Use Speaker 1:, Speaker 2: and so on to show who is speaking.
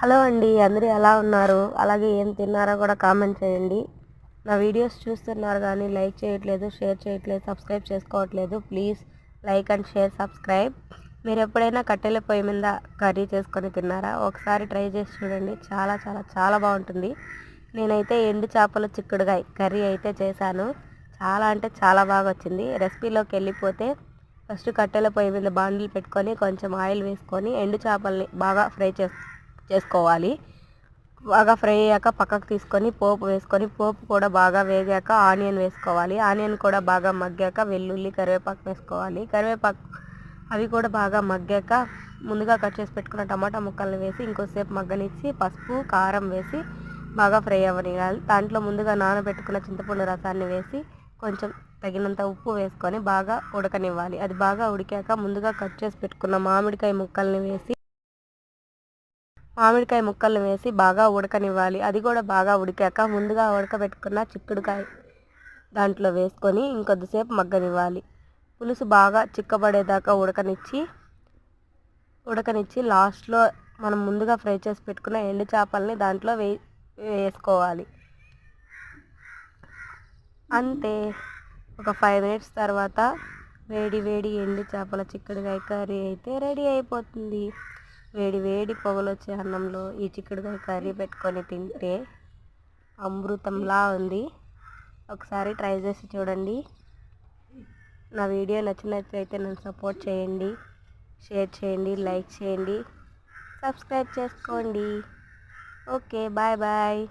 Speaker 1: Hello అండి, అందరూ ఎలా ఉన్నారు? అలాగే ఏం తిన్నారో కూడా కామెంట్ చేయండి. నా వీడియోస్ చూస్తున్నారు కానీ లైక్ చేయట్లేదు, షేర్ చేయట్లేదు, సబ్స్క్రైబ్ చేసుకోవట్లేదు. Please like and share subscribe. మీరు ఎప్పుడైనా కట్టెల పొయ్యి మీద కర్రీ చేసుకొని తిన్నారా? ఒకసారి ట్రై చేసి చూడండి. చాలా చాలా చాలా బాగుంటుంది. నేనైతే ఎండు చేపలు చిక్కుడుగాయ కర్రీ అయితే చేశాను. చాలా అంటే చాలా బాగా వచ్చింది. రెసిపీలోకి వెళ్ళిపోతే ఫస్ట్ కట్టెల పొయ్యి మీద బాండిల్ పెట్టుకొని కొంచెం ఆయిల్ వేసుకొని ఎండు చేపల్ని బాగా ఫ్రై చేసుకోవాలి. బాగా ఫ్రై అయ్యాక పక్కకు తీసుకొని పోపు వేసుకొని, పోపు కూడా బాగా వేగాక ఆనియన్ వేసుకోవాలి. ఆనియన్ కూడా బాగా మగ్గాక వెల్లుల్లి, కరివేపాకు వేసుకోవాలి. కరివేపాకు అవి కూడా బాగా మగ్గాక ముందుగా కట్ చేసి పెట్టుకున్న టమాటా ముక్కల్ని వేసి ఇంకోసేపు మగ్గనిచ్చి పసుపు, కారం వేసి బాగా ఫ్రై అవ్వనియాలి. దాంట్లో ముందుగా నానబెట్టుకున్న చింతపండు రసాన్ని వేసి కొంచెం తగినంత ఉప్పు వేసుకొని బాగా ఉడకనివ్వాలి. అది బాగా ఉడికాక ముందుగా కట్ చేసి పెట్టుకున్న మామిడికాయ ముక్కల్ని వేసి బాగా ఉడకనివ్వాలి. అది కూడా బాగా ఉడికాక ముందుగా ఉడకబెట్టుకున్న చిక్కుడుకాయ దాంట్లో వేసుకొని ఇంకొద్దిసేపు మగ్గనివ్వాలి. పులుసు బాగా చిక్కబడేదాకా ఉడకనిచ్చి లాస్ట్లో మనం ముందుగా ఫ్రై చేసి పెట్టుకున్న ఎండు చేపల్ని దాంట్లో వేసుకోవాలి. అంతే, ఒక 5 మినిట్స్ తర్వాత వేడి వేడి ఎండు చేపల చిక్కుడుకాయ కర్రీ అయితే రెడీ అయిపోతుంది. వేడి వేడి పొగలొచ్చే అన్నంలో ఈ చిక్కుడుకాయ కర్రీ పెట్టుకొని తింటే అమృతంలా ఉంది. ఒకసారి ట్రై చేసి చూడండి. నా వీడియో నచ్చినట్లయితే నన్ను సపోర్ట్ చేయండి, షేర్ చేయండి, లైక్ చేయండి, సబ్స్క్రైబ్ చేసుకోండి. Okay, bye bye.